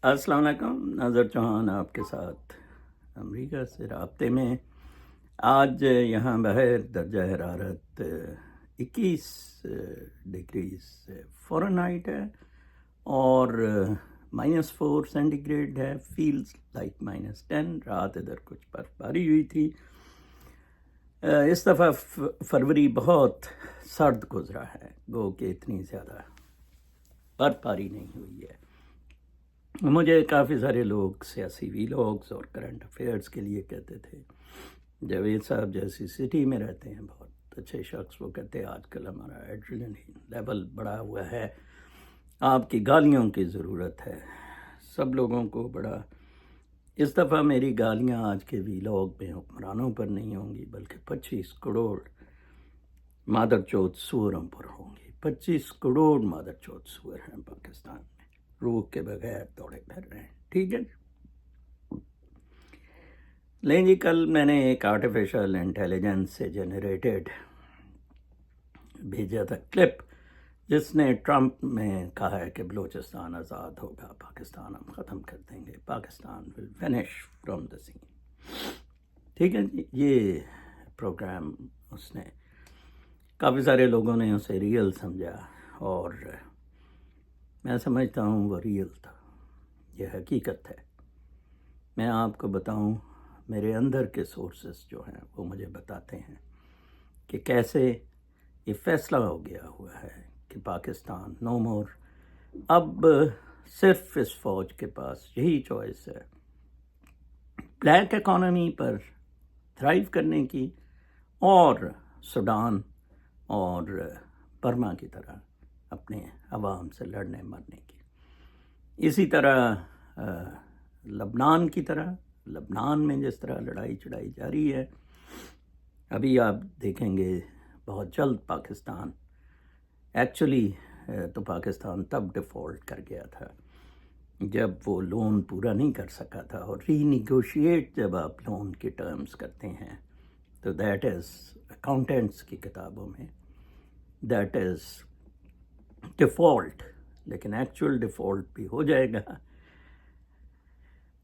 السلام علیکم، ناظر چوہان آپ کے ساتھ امریکہ سے رابطے میں۔ آج یہاں باہر درجہ حرارت 21 ڈگریز فورنہائٹ ہے اور -4 سینٹی گریڈ ہے، فیلز لائک -10۔ رات ادھر کچھ برف باری ہوئی تھی۔ اس دفعہ فروری بہت سرد گزرا ہے، گو کہ اتنی زیادہ برف باری نہیں ہوئی ہے۔ مجھے کافی سارے لوگ سیاسی ویلاگز اور کرنٹ افیئرز کے لیے کہتے تھے، جاوید صاحب جیسی سٹی میں رہتے ہیں، بہت اچھے شخص، وہ کہتے ہیں آج کل ہمارا ایڈرینلین لیول بڑھا ہوا ہے، آپ کی گالیوں کی ضرورت ہے۔ سب لوگوں کو بڑا اس دفعہ میری گالیاں آج کے ویلاگ میں حکمرانوں پر نہیں ہوں گی، بلکہ 25 کروڑ مادر چوت سوروں پر ہوں گی۔ 25 کروڑ مادر چوت سور ہیں پاکستان میں، روح کے بغیر دوڑے پھر رہے ہیں، ٹھیک ہے۔ لیں جی، کل میں نے ایک آرٹیفیشل انٹیلیجنس سے جنریٹڈ بھیجا تھا کلپ، جس نے ٹرمپ میں کہا ہے کہ بلوچستان آزاد ہوگا، پاکستان ہم ختم کر دیں گے، Pakistan will finish from the scene, ٹھیک ہے جی۔ یہ پروگرام اس نے کافی سارے لوگوں نے اسے ریئل سمجھا، اور میں سمجھتا ہوں وہ ریئل تھا، یہ حقیقت ہے۔ میں آپ کو بتاؤں، میرے اندر کے سورسز جو ہیں وہ مجھے بتاتے ہیں کہ کیسے یہ فیصلہ ہو گیا ہوا ہے کہ پاکستان نو مور، اب صرف اس فوج کے پاس یہی چوائس ہے، بلیک اکانومی پر تھرائیو کرنے کی اور سوڈان اور برما کی طرح اپنے عوام سے لڑنے مرنے کی۔ اسی طرح لبنان کی طرح، لبنان میں جس طرح لڑائی چڑھائی جاری ہے، ابھی آپ دیکھیں گے بہت جلد پاکستان، ایکچولی تو پاکستان تب ڈیفالٹ کر گیا تھا جب وہ لون پورا نہیں کر سکا تھا، اور ری نیگوشیٹ جب آپ لون کے ٹرمز کرتے ہیں تو دیٹ از اکاؤنٹنٹس کی کتابوں میں دیٹ از ڈیفالٹ، لیکن ایکچوئل ڈیفالٹ بھی ہو جائے گا۔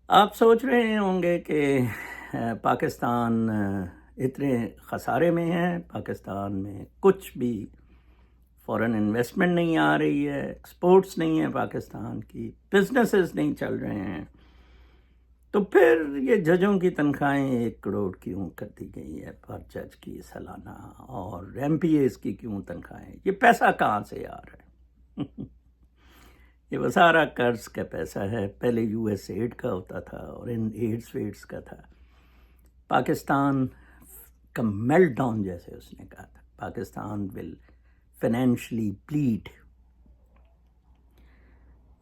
آپ سوچ رہے ہوں گے کہ پاکستان اتنے خسارے میں ہے، پاکستان میں کچھ بھی فورن انویسٹمنٹ نہیں آ رہی ہے، ایکسپورٹس نہیں ہے پاکستان کی، بزنسز نہیں چل رہے ہیں، تو پھر یہ ججوں کی تنخواہیں 1 کروڑ کیوں کر دی گئی ہے پر جج کی سالانہ، اور ایم پی ایز کی کیوں تنخواہیں، یہ پیسہ کہاں سے آ رہا ہے؟ یہ وہ سارا قرض کا پیسہ ہے، پہلے یو ایس ایڈ کا ہوتا تھا اور ان ایڈس ویڈس کا تھا۔ پاکستان کا میلٹ ڈاؤن، جیسے اس نے کہا تھا، پاکستان ول فائنینشلی بلیڈ۔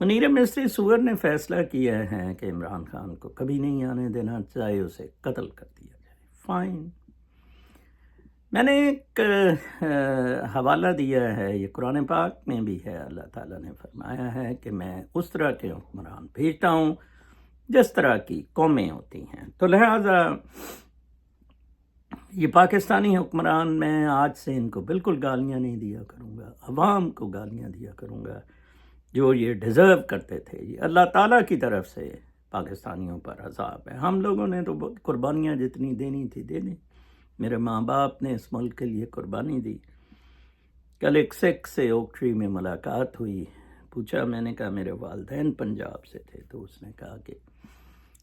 منیر مصری سور نے فیصلہ کیا ہے کہ عمران خان کو کبھی نہیں آنے دینا، چاہے اسے قتل کر دیا جائے، فائن۔ میں نے ایک حوالہ دیا ہے، یہ قرآن پاک میں بھی ہے، اللہ تعالیٰ نے فرمایا ہے کہ میں اس طرح کے حکمران بھیجتا ہوں جس طرح کی قومیں ہوتی ہیں، تو لہٰذا یہ پاکستانی حکمران، میں آج سے ان کو بالکل گالیاں نہیں دیا کروں گا، عوام کو گالیاں دیا کروں گا جو یہ ڈیزرو کرتے تھے۔ یہ اللہ تعالیٰ کی طرف سے پاکستانیوں پر عذاب ہے، ہم لوگوں نے تو قربانیاں جتنی دینی تھی دے دیں، میرے ماں باپ نے اس ملک کے لیے قربانی دی۔ کل ایک سکھ سے اوک ٹری میں ملاقات ہوئی، پوچھا، میں نے کہا میرے والدین پنجاب سے تھے، تو اس نے کہا کہ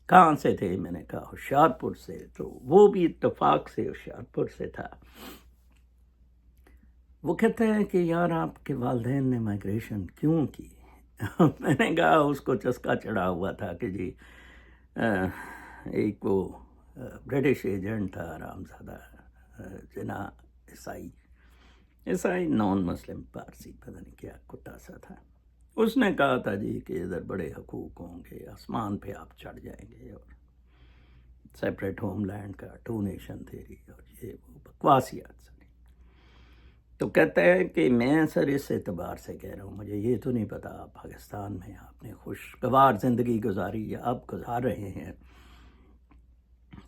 کہاں سے تھے؟ میں نے کہا ہوشیارپور سے، تو وہ بھی اتفاق سے ہوشیارپور سے تھا۔ وہ کہتا ہے کہ یار آپ کے والدین نے مائگریشن کیوں کی؟ میں نے کہا اس کو چسکا چڑھا ہوا تھا کہ جی ایک وہ برٹش ایجنٹ تھا حرامزادہ، جنا عیسائی نان مسلم پارسی، پتہ نہیں کیا کتا سا تھا، اس نے کہا تھا جی کہ ادھر بڑے حقوق ہوں گے، آسمان پہ آپ چڑھ جائیں گے، اور سیپریٹ ہوم لینڈ کا 2 نیشن تھیری اور یہ وہ بکواسیات ساری۔ تو کہتا ہے کہ میں سر اس اعتبار سے کہہ رہا ہوں، مجھے یہ تو نہیں پتا پاکستان میں آپ نے خوشگوار زندگی گزاری یا آپ گزار رہے ہیں،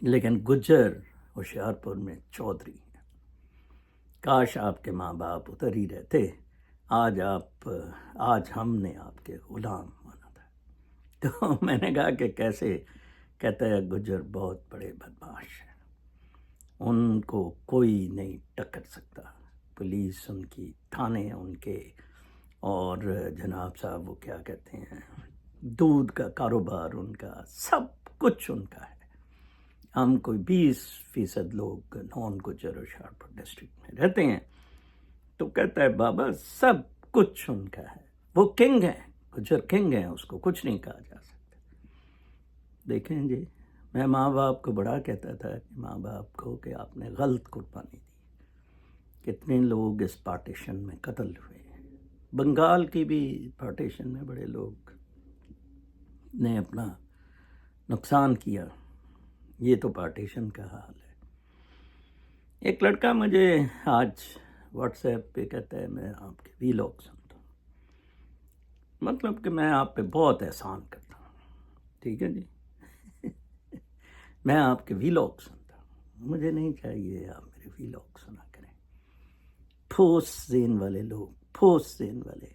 لیکن گجر ہوشیارپور میں چودھری ہیں، کاش آپ کے ماں باپ ادھر ہی رہتے، آج ہم نے آپ کے غلام مانا تھا۔ تو میں نے کہا کہ کیسے؟ کہتا ہے گجر بہت بڑے بدماش ہیں، ان کو کوئی نہیں ٹکر سکتا، پولیس ان کی، تھانے ان کے، اور جناب صاحب وہ کیا کہتے ہیں دودھ کا کاروبار ان کا، سب کچھ ان کا ہے۔ ہم کوئی 20% لوگ نان گجر اور ہوشیارپور ڈسٹرکٹ میں رہتے ہیں۔ تو کہتا ہے بابا سب کچھ ان کا ہے، وہ کنگ ہیں، گجر کنگ ہیں، اس کو کچھ نہیں کہا جا سکتا۔ دیکھیں جی، میں ماں باپ کو بڑا کہتا تھا کہ ماں باپ کو کہ آپ نے غلط قربانی دی، کتنے لوگ اس پارٹیشن میں قتل ہوئے ہیں، بنگال کی بھی پارٹیشن میں بڑے لوگ نے اپنا نقصان کیا، یہ تو پارٹیشن کا حال ہے۔ ایک لڑکا مجھے آج واٹس ایپ پہ کہتا ہے میں آپ کے وی لاگ سنتا ہوں، مطلب کہ میں آپ پہ بہت احسان کرتا ہوں، ٹھیک ہے جی، میں آپ کے وی لاگ سنتا ہوں، مجھے نہیں چاہیے آپ میرے وی لاگ سنا کریں، ٹھوس ذہن والے لوگ، ٹھوس ذہن والے،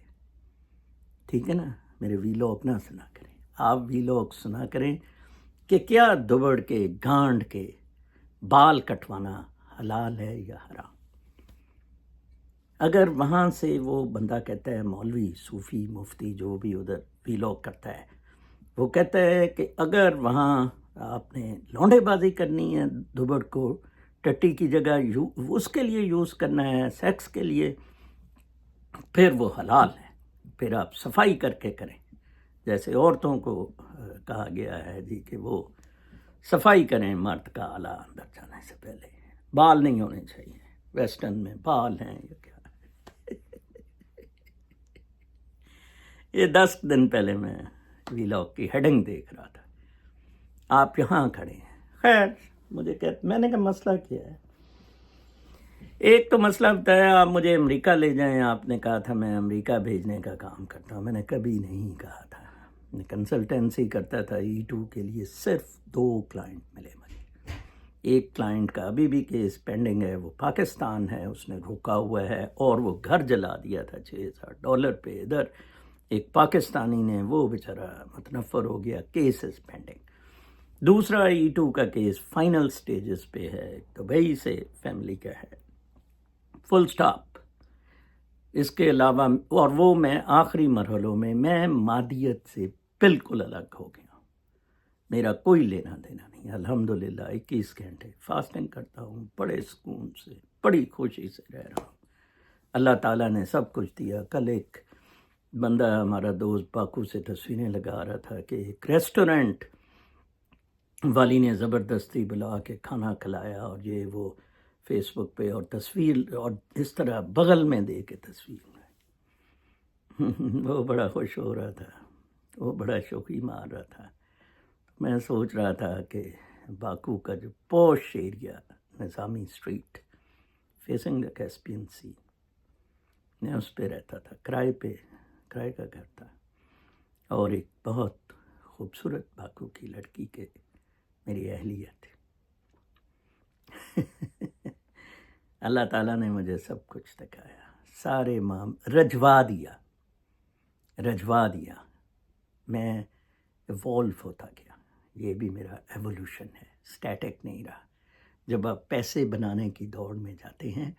ٹھیک ہے نا، میرے وی لاگ نہ سنا کریں، آپ وی لاگ سنا کریں کہ کیا دبڑ کے گانڈ کے بال کٹوانا حلال ہے یا حرام۔ اگر وہاں سے وہ بندہ کہتا ہے، مولوی، صوفی، مفتی، جو بھی ادھر وی لاگ کرتا ہے، وہ کہتا ہے کہ اگر وہاں آپ نے لونڈے بازی کرنی ہے، دبڑ کو ٹٹی کی جگہ اس کے لیے یوز کرنا ہے، سیکس کے لیے، پھر وہ حلال ہے، پھر آپ صفائی کر کے کریں، جیسے عورتوں کو کہا گیا ہے جی کہ وہ صفائی کریں مرد کا آلہ اندر جانے سے پہلے، بال نہیں ہونے چاہیے، ویسٹرن میں بال ہیں یا کیا۔ یہ 10 دن پہلے میں وی لاگ کی ہیڈنگ دیکھ رہا تھا، آپ یہاں کھڑے ہیں، خیر مجھے میں نے کہا مسئلہ کیا ہے؟ ایک تو مسئلہ بتایا آپ مجھے امریکہ لے جائیں، آپ نے کہا تھا میں امریکہ بھیجنے کا کام کرتا ہوں، میں نے کبھی نہیں کہا تھا، میں کنسلٹنسی کرتا تھا E2 کے لیے، صرف 2 کلائنٹ ملے مجھے، ایک کلائنٹ کا ابھی بھی کیس پینڈنگ ہے، وہ پاکستان ہے، اس نے روکا ہوا ہے اور وہ گھر جلا دیا تھا $6,000 پہ، ادھر ایک پاکستانی نے، وہ بیچارہ متنفر ہو گیا، کیس از پینڈنگ۔ دوسرا E2 کا کیس فائنل سٹیجز پہ ہے، دبئی سے فیملی کا ہے، فل سٹاپ۔ اس کے علاوہ اور وہ میں آخری مرحلوں میں مادیت سے بالکل الگ ہو گیا ہوں، میرا کوئی لینا دینا نہیں، الحمدللہ 21 گھنٹے فاسٹنگ کرتا ہوں، بڑے سکون سے، بڑی خوشی سے رہ رہا ہوں، اللہ تعالیٰ نے سب کچھ دیا۔ کل ایک بندہ ہمارا دوست باکو سے تصویریں لگا رہا تھا کہ ایک ریسٹورنٹ والی نے زبردستی بلا کے کھانا کھلایا، اور یہ وہ فیس بک پہ، اور تصویر اور اس طرح بغل میں دے کے تصویر وہ بڑا خوش ہو رہا تھا، وہ بڑا شوخی مار رہا تھا۔ میں سوچ رہا تھا کہ باکو کا جو posh area, Nizami street facing the Caspian sea, میں اس پہ رہتا تھا، کرائے کا گھر تھا، اور ایک بہت خوبصورت باکو کی لڑکی کے میری اہلیت اللہ تعالیٰ نے مجھے سب کچھ دکھایا، سارے رجوا دیا، میں ایوالو ہوتا گیا، یہ بھی میرا ایوولوشن ہے، سٹیٹک نہیں رہا۔ جب آپ پیسے بنانے کی دوڑ میں جاتے ہیں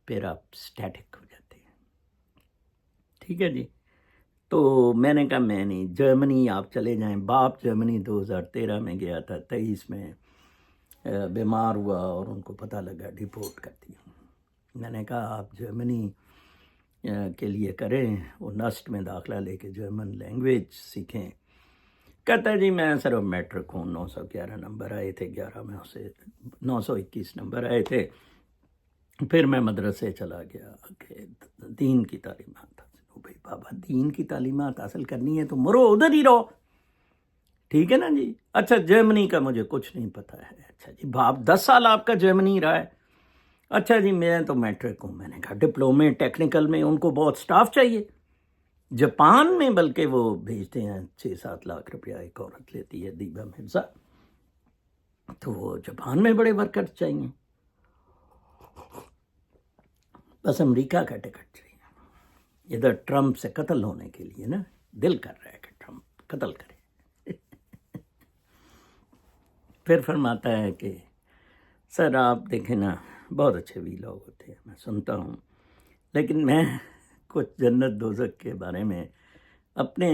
پھر آپ سٹیٹک ہو جاتے ہیں، ٹھیک ہے جی۔ تو میں نے کہا میں نہیں، جرمنی آپ چلے جائیں، باپ جرمنی 2013 میں گیا تھا، 23 میں بیمار ہوا اور ان کو پتہ لگا ڈیپورٹ کر دیا۔ میں نے کہا آپ جرمنی کے لیے کریں، وہ نسٹ میں داخلہ لے کے جرمن لینگویج سیکھیں۔ کہتا ہے جی میں صرف میٹرک ہوں، 911 نمبر آئے تھے، 11 میں سے 921 نمبر آئے تھے، پھر میں مدرسے چلا گیا کہ دین کی تعلیمات حاصل ہو۔ بھائی بابا دین کی تعلیمات حاصل کرنی ہے تو مرو ادھر ہی رہو، ٹھیک ہے نا جی۔ اچھا جرمنی کا مجھے کچھ نہیں پتہ ہے، اچھا جی باپ 10 سال آپ کا جرمنی رہا ہے، اچھا جی میں تو میٹرک ہوں۔ میں نے کہا ڈپلومے ٹیکنیکل میں ان کو بہت سٹاف چاہیے، جاپان میں بلکہ وہ بھیجتے ہیں 6-7 لاکھ روپیہ ایک عورت لیتی ہے، دیبا مرزا، تو وہ جاپان میں بڑے ورکر چاہیے، بس امریکہ کا ٹکٹ چاہیے۔ ادھر ٹرمپ سے قتل ہونے کے لیے نا دل کر رہا ہے کہ ٹرمپ قتل کرے، پھر فرماتا ہے کہ سر آپ دیکھیں نا بہت اچھے ویلاگ ہوتے ہیں، میں سنتا ہوں، لیکن میں کچھ جنت دوزخ کے بارے میں اپنے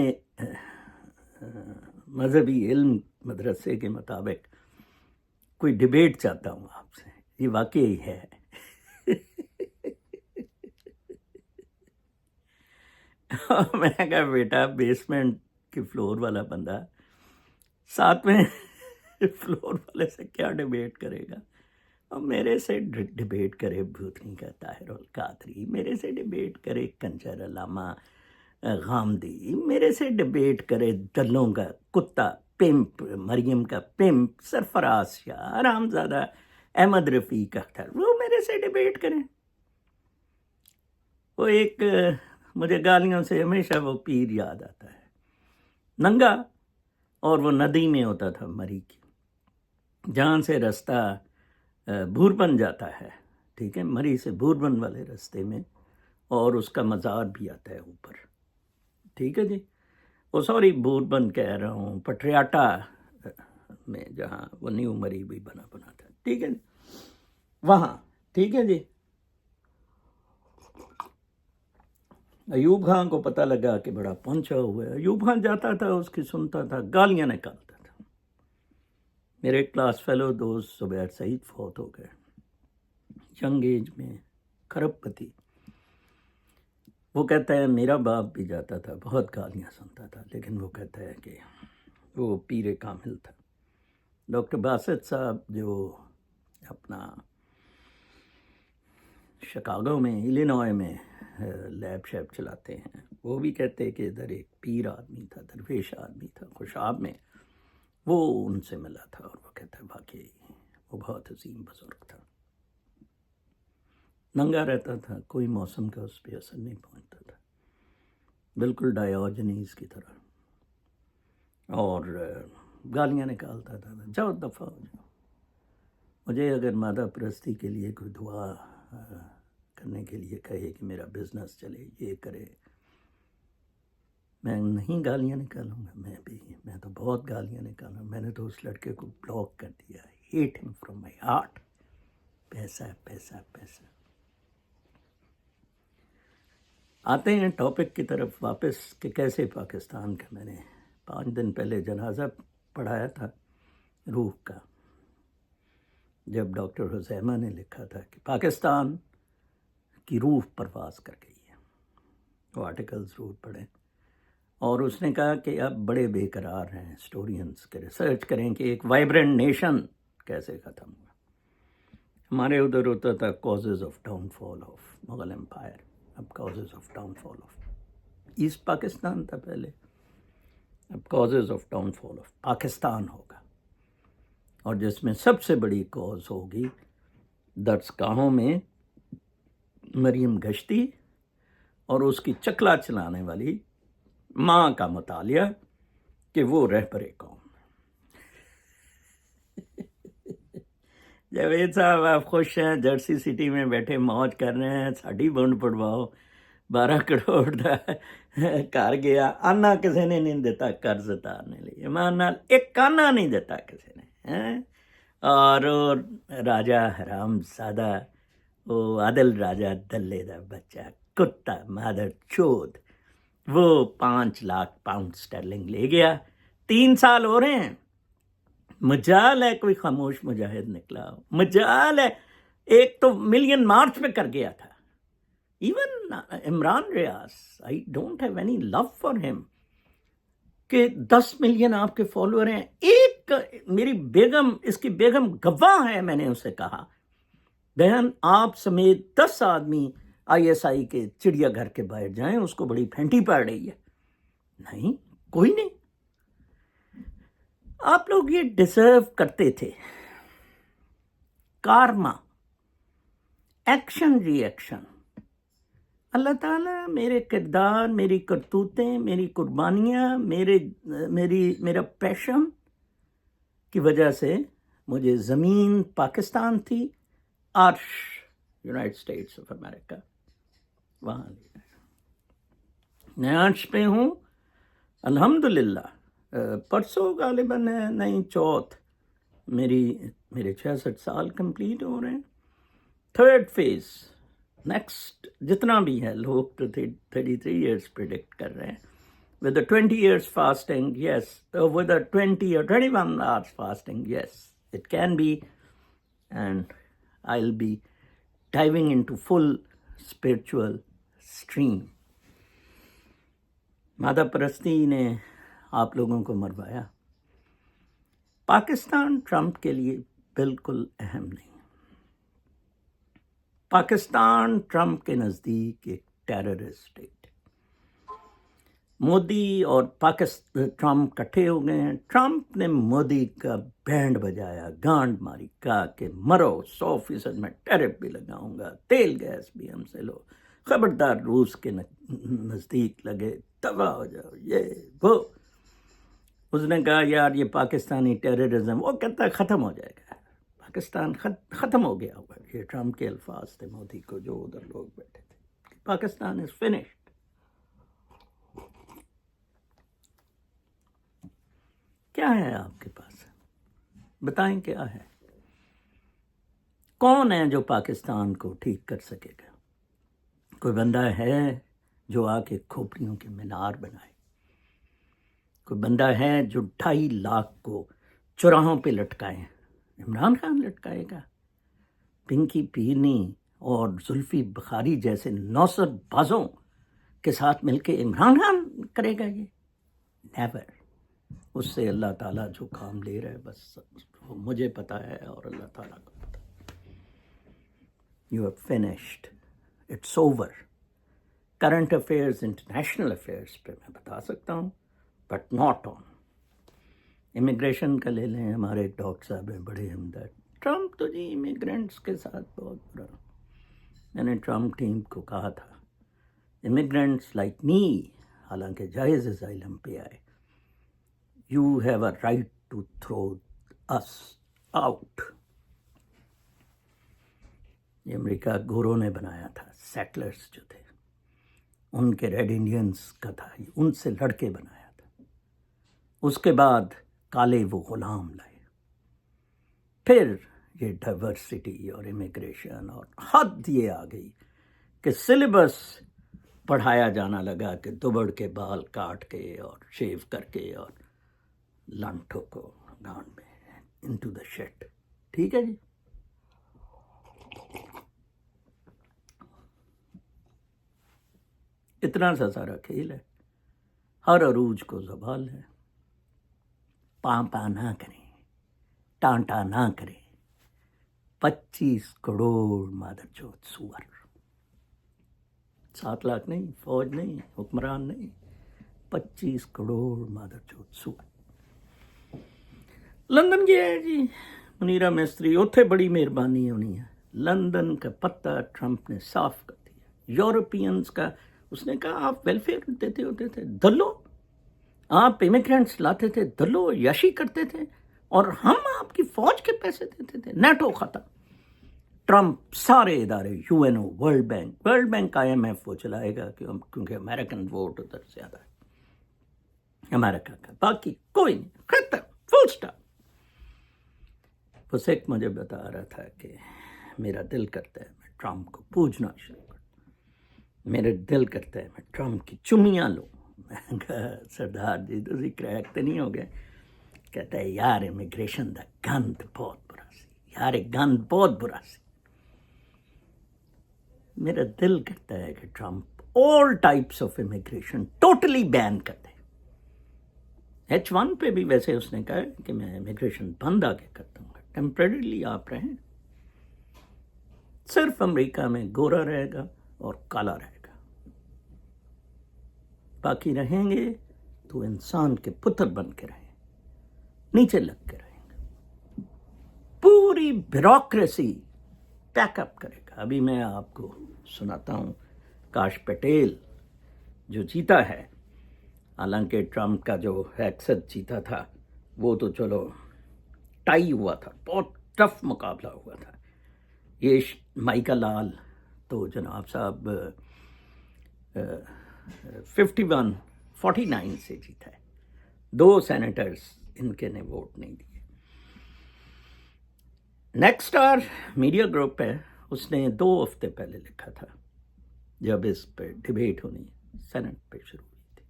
مذہبی علم مدرسے کے مطابق کوئی ڈبیٹ چاہتا ہوں آپ سے، یہ واقعی ہے۔ میں نے کہا بیٹا بیسمنٹ کے فلور والا بندہ ساتھ میں فلور والے سے کیا ڈبیٹ کرے گا؟ اور میرے سے ڈبیٹ کرے بھوتنی کا طاہر القادری، میرے سے ڈبیٹ کرے کنچر علامہ غامدی، میرے سے ڈبیٹ کرے دلوں کا کتا پمپ، مریم کا پمپ، سرفراز شاہ، حرامزادہ احمد رفیق اختر، وہ میرے سے ڈبیٹ کریں۔ وہ ایک مجھے گالیوں سے ہمیشہ وہ پیر یاد آتا ہے، ننگا، اور وہ ندی میں ہوتا تھا مری کی، جہاں سے رستہ بھوربن جاتا ہے، ٹھیک ہے، مری سے بھوربن والے رستے میں، اور اس کا مزار بھی آتا ہے اوپر، ٹھیک ہے جی، وہ سوری بھوربن کہہ رہا ہوں، پٹریاٹا میں جہاں وہ نیو مری بھی بنا تھا، ٹھیک ہے جی، وہاں، ٹھیک ہے جی۔ ایوب خان کو پتہ لگا کہ بڑا پہنچا ہوا ہے، ایوب خان جاتا تھا، اس کی سنتا تھا، گالیاں نکالتا تھا۔ میرے کلاس فیلو دوست زبیر سعید فوت ہو گئے ینگ ایج میں، کھرب پتی۔ وہ کہتا ہے میرا باپ بھی جاتا تھا، بہت گالیاں سنتا تھا، لیکن وہ کہتا ہے کہ وہ پیر کامل تھا۔ ڈاکٹر باسط صاحب جو اپنا شکاگو میں، ایلینوائے میں لیب شیب چلاتے ہیں، وہ بھی کہتے کہ ادھر ایک پیر آدمی تھا، درویش آدمی تھا خوشاب میں، وہ ان سے ملا تھا، اور وہ کہتا ہے واقعی وہ بہت عظیم بزرگ تھا، ننگا رہتا تھا، کوئی موسم کا اس پہ اثر نہیں پہنچتا تھا، بالکل ڈایوجنیز کی طرح، اور گالیاں نکالتا تھا، جاؤ دفعہ ہو جاؤ۔ مجھے اگر مادہ پرستی کے لیے کوئی دعا کرنے کے لیے کہے کہ میرا بزنس چلے، یہ کرے، میں نہیں گالیاں نکالوں گا، میں تو بہت گالیاں نکالوں، میں نے تو اس لڑکے کو بلاک کر دیا، ہیٹ ہم فرام مائی ہارٹ، پیسہ پیسہ پیسہ۔ آتے ہیں ٹاپک کی طرف واپس کہ کیسے پاکستان کا، میں نے 5 دن پہلے جنازہ پڑھایا تھا روح کا، جب ڈاکٹر حسیمہ نے لکھا تھا کہ پاکستان کی روح پرواز کر گئی ہے، وہ آرٹیکل ضرور پڑھیں، اور اس نے کہا کہ اب بڑے بے قرار ہیں ہسٹورینز کے، ریسرچ کریں کہ ایک وائبرنٹ نیشن کیسے ختم ہوا۔ ہمارے ادھر ہوتا تھا causes of downfall of Mughal empire, اب causes of downfall of East Pakistan تھا پہلے، اب causes of downfall of Pakistan ہوگا، اور جس میں سب سے بڑی کاز ہوگی درسگاہوں میں مریم گشتی اور اس کی چکلا چلانے والی ماں کا مطالعہ کہ وہ رہبر قوم۔ جاوید صاحب آپ خوش ہیں، جرسی سٹی میں بیٹھے موج کر رہے ہیں، ساڑی بونڈ پڑواؤ، 12 کروڑ دا کر گیا، آنا کسی نے نہیں دیتا قرض اتارنے لیے، مانا ایک آنا نہیں دیتا کسی نے، اور راجہ حرام زادہ، وہ عادل راجہ دلے دا بچہ، کتا مادر چود، وہ 5 لاکھ پاؤنڈ سٹرلنگ لے گیا، 3 سال ہو رہے ہیں، مجال ہے کوئی خاموش مجاہد نکلا ہو، مجال ہے، ایک تو ملین مارچ پہ کر گیا تھا، even Imran Riaz, I don't have any love for him, کہ 10 ملین آپ کے فالوور ہیں، ایک میری بیگم، اس کی بیگم گواہ ہے، میں نے اسے کہا بہن آپ سمیت 10 آدمی ISI کے چڑیا گھر کے باہر جائیں، اس کو بڑی پھینٹی پڑ رہی ہے، نہیں کوئی نہیں۔ آپ لوگ یہ ڈیزرو کرتے تھے، کارما، ایکشن ری ایکشن۔ اللہ تعالیٰ میرے کردار، میری کرتوتیں، میری قربانیاں، میرا پیشن کی وجہ سے مجھے زمین پاکستان تھی، عرش یونائٹڈ اسٹیٹس آف امریکہ، وہاں میں عرش پہ ہوں الحمدللہ۔ پرسوں غالباً ہے، نہیں چوتھ، میرے 66 سال کمپلیٹ ہو رہے ہیں. تھرڈ فیز نیکسٹ جتنا بھی ہے، لوگ تو 33 ایئرس پریڈکٹ کر رہے ہیں. With the 20 years fasting, yes. With the 20 or 21 hours fasting, yes. It can be. And I'll be diving into full spiritual stream. مادہ پرستی نے آپ لوگوں کو مروایا. پاکستان ٹرمپ کے لیے بالکل اہم نہیں. پاکستان ٹرمپ کے نزدیک ایک ٹیررسٹ اسٹیٹ. مودی اور ٹرمپ کٹھے ہو گئے ہیں. ٹرمپ نے مودی کا بینڈ بجایا، گانڈ ماری، کہا کہ مرو، 100% میں ٹیرف بھی لگاؤں گا، تیل گیس بھی ہم سے لو، خبردار روس کے نزدیک لگے، تباہ ہو جاؤ، یہ وہ. اس نے کہا یار یہ پاکستانی ٹیررزم، وہ کہتا ہے ختم ہو جائے گا، پاکستان ختم ہو گیا ہوگا. یہ ٹرمپ کے الفاظ تھے مودی کو جو ادھر لوگ بیٹھے تھے. Pakistan is finished. کیا ہے آپ کے پاس؟ بتائیں کیا ہے؟ کون ہے جو پاکستان کو ٹھیک کر سکے گا؟ کوئی بندہ ہے جو آ کے کھوپڑیوں کے مینار بنائے؟ کوئی بندہ ہے جو 2.5 لاکھ کو چوراہوں پہ لٹکائے؟ عمران خان لٹکائے گا؟ پنکی پیرنی اور زلفی بخاری جیسے 900 بازوں کے ساتھ مل کے عمران خان کرے گا یہ؟ نیور. اس سے اللہ تعالیٰ جو کام لے رہا ہے بس وہ مجھے پتہ ہے اور اللہ تعالیٰ کو پتہ. You have finished, it's over. Current affairs, international affairs پہ میں بتا سکتا ہوں، بٹ ناٹ آن امیگریشن کا. لے لیں، ہمارے ڈاکٹر صاحب ہیں بڑے ہمدرد. ٹرمپ تو جی امیگرینٹس کے ساتھ بہت برا. میں نے ٹرمپ ٹیم کو کہا تھا امیگرینٹس لائک می، حالانکہ جائز اسائلم پہ آئے، you have a right to throw us out. یہ امریکہ گوروں نے بنایا تھا، سیٹلرز جو تھے ان کے ریڈ انڈینز کا تھا، ان سے لڑ کے بنایا تھا. اس کے بعد کالے وہ غلام لائے. پھر یہ ڈائیورسٹی اور امیگریشن اور حد یہ آ گئی کہ سلیبس پڑھایا جانا لگا کہ دوبڑ کے بال کاٹ کے اور شیو کر کے اور لانٹوں کو گانڈ میں انٹو دا شیٹ. ٹھیک ہے جی. اتنا سا سارا کھیل ہے. ہر عروج کو زوال ہے. پاں نہ کریں، ٹانٹا نہ کریں. 25 کروڑ مادر چوت سور، 7 لاکھ نہیں، فوج نہیں، حکمران نہیں، 25 کروڑ مادر چوت سور. لندن گیا ہے جی منیرا مستری، اتنے بڑی مہربانی ہونی ہے. لندن کا پتہ ٹرمپ نے صاف کر دیا. یورپینز کا اس نے کہا آپ ویلفیئر دیتے ہوتے تھے، دلو آپ امیگرینٹس لاتے تھے، دلو یاشی کرتے تھے، اور ہم آپ کی فوج کے پیسے دیتے تھے. نیٹو ختم. ٹرمپ سارے ادارے، U N O, world bank IMF وہ چلائے گا کیونکہ امریکن ووٹ ادھر زیادہ ہے امریکہ کا، باقی کوئی نہیں، ختم، فل اسٹاپ. وہ سکھ مجھے بتا رہا تھا کہ میرا دل کرتا ہے میں ٹرمپ کو پوجنا شروع کر دوں، میرے دل کرتا ہے میں ٹرمپ کی چمیاں لوں. میں کہا سردار جی تسی کریک تو نہیں ہو گئے؟ کہتا ہے یار امیگریشن دا گند بہت برا سی، یار گند بہت برا سی. میرا دل کرتا ہے کہ Trump all types of immigration totally ban کر دے. H1 پہ بھی ویسے اس نے کہا کہ میں امیگریشن بند آگے کر دوں گا، ٹیمپریریلی آپ رہیں، صرف امریکہ میں گورا رہے گا اور کالا رہے گا، باقی رہیں گے تو انسان کے پتر بن کے رہیں، نیچے لگ کے رہیں گے. پوری بیوروکریسی پیک اپ کرے گا. ابھی میں آپ کو سناتا ہوں کاش پٹیل جو جیتا ہے، حالانکہ ٹرمپ کا جو ایکسد جیتا تھا وہ تو چلو ٹائی ہوا تھا، بہت ٹف مقابلہ ہوا تھا. یہ مائیکا لال تو جناب صاحب 49 سے جیتا ہے. 2 سینیٹرز ان کے نے ووٹ نہیں دیے. نیکسٹ اسٹار میڈیا گروپ ہے، اس نے 2 ہفتے پہلے لکھا تھا جب اس پہ ڈبیٹ ہونی سینٹ پہ شروع ہوئی تھی.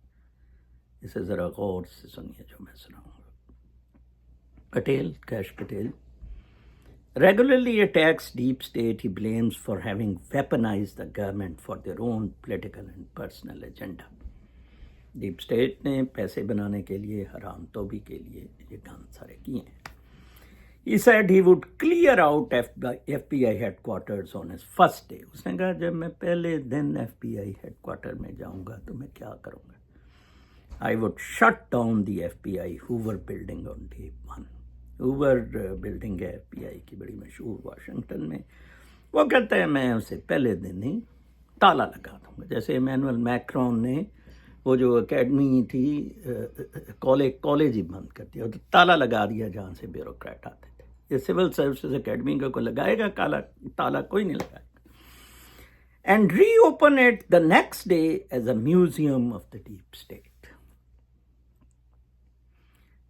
اسے ذرا غور سے سنیے جو میں سناؤں گا. Patel, Kash Patel regularly attacks deep state he blames for having weaponized the government for their own political and personal agenda. Deep state نے پیسے بنانے کے لیے، حرام توبی کے لیے یہ کام سارے کیے ہیں. He said he would clear out FBI headquarters on his first day. اس نے کہا جب میں پہلے دن FBI ہیڈ کوارٹر میں جاؤں گا تو میں کیا کروں گا. I would shut down the FBI Hoover building on day 1. Hoover building ہے FBI کی بڑی مشہور واشنگٹن میں. وہ کہتا ہے میں اسے پہلے دن ہی تالا لگا دوں گا. جیسے ایمینول میکرون نے وہ جو اکیڈمی تھی کالج ہی بند کر دیا، تالا لگا دیا جہاں سے بیوروکریٹ آتے تھے. یہ سول سروسز اکیڈمی کا کوئی لگائے گا تالا؟ کوئی نہیں لگائے گا. And reopen it the next day as a museum of the deep state.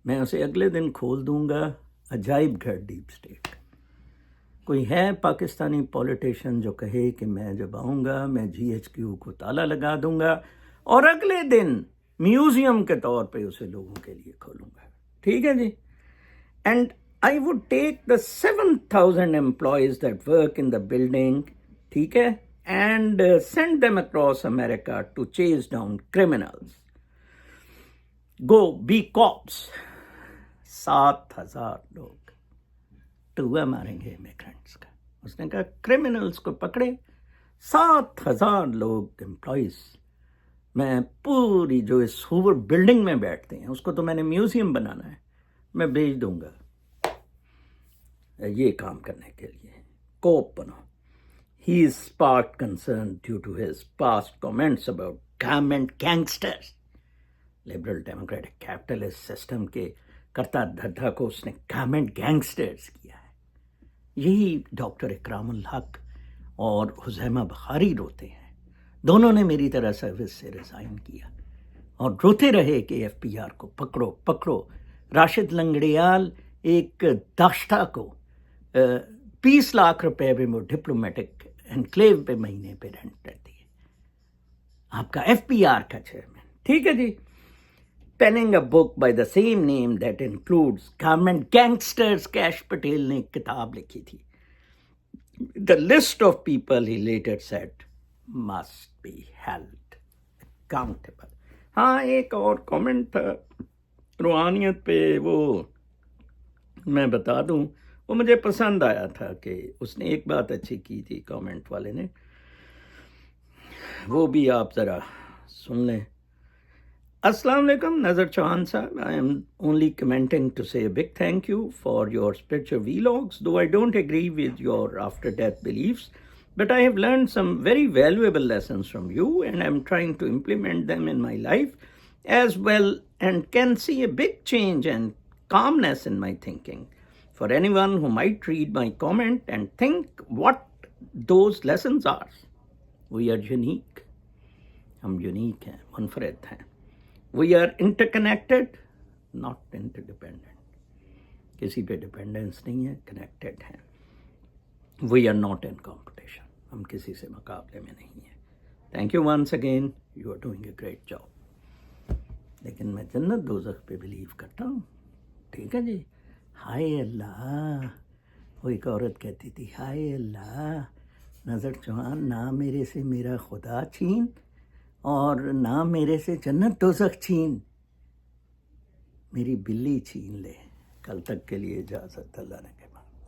میں اسے اگلے دن کھول دوں گا عجائب گھر ڈیپ اسٹیٹ. کوئی ہے پاکستانی پولیٹیشین جو کہے کہ میں جب آؤں گا میں GHQ کو تالا لگا دوں گا اور اگلے دن میوزیم کے طور پہ اسے لوگوں کے لیے کھولوں گا؟ ٹھیک ہے جی. And I would take the 7,000 employees that work in the building، ٹھیک ہے، and send them across America to chase down criminals. Go be cops. 7,000 لوگ ٹوا ماریں گے امیگرینٹس کا. اس نے کہا کرمنلس کو پکڑے 7,000 لوگ امپلائیز. میں پوری جو اس ہوور بلڈنگ میں بیٹھتے ہیں اس کو تو میں نے میوزیم بنانا ہے، میں بھیج دوں گا یہ کام کرنے کے لیے. کوپ بنو. He is sparked concern due to his past comments about government gangsters. Liberal democratic capitalist system کے کرتا دھرتا کو اس نے گورنمنٹ گینگسٹرز کیا ہے. یہی ڈاکٹر اکرام الحق اور حزیمہ بخاری روتے ہیں. دونوں نے میری طرح سروس سے ریزائن کیا اور روتے رہے کہ FBR کو پکڑو پکڑو. راشد لنگڑیال ایک داشتہ کو 20 لاکھ روپے پہ وہ ڈپلومیٹک انکلیو پہ مہینے پہ رینٹ رہتی ہے. آپ کا FBR کا چیئرمین. ٹھیک ہے جی. penning a book by the same name that includes government gangsters. Cash Patel نے ایک کتاب لکھی تھی. The list of people he later said must be held accountable. ہاں ایک اور کامنٹ تھا روحانیت پہ، وہ میں بتا دوں، وہ مجھے پسند آیا تھا کہ اس نے ایک بات اچھی کی تھی کامنٹ والے نے، وہ بھی آپ ذرا سن لیں. السلام علیکم نظر چوہان صاحب. I am only commenting to say a big thank you for your spiritual vlogs, though I don't agree with your after-death beliefs, but I have learned some very valuable lessons from you and I'm trying to implement them in my life as well and can see a big change and calmness in my thinking. For anyone who might read my comment and think what those lessons are, we are unique. ہم unique ہیں، منفرد ہیں. We are interconnected, not interdependent. کسی پہ dependence نہیں ہے، connected ہیں. We are not in competition. ہم کسی سے مقابلے میں نہیں ہیں. Thank you once again. You are doing a great job. لیکن میں جنت دوزخ پہ بلیو کرتا ہوں. ٹھیک ہے جی. ہائے اللہ، وہ ایک عورت کہتی تھی ہائے اللہ نظر چوہان نہ میرے سے میرا خدا چھین اور نہ میرے سے جنت دوزخ چھین، میری بلی چھین لے. کل تک کے لیے اجازت، اللہ نے کہا.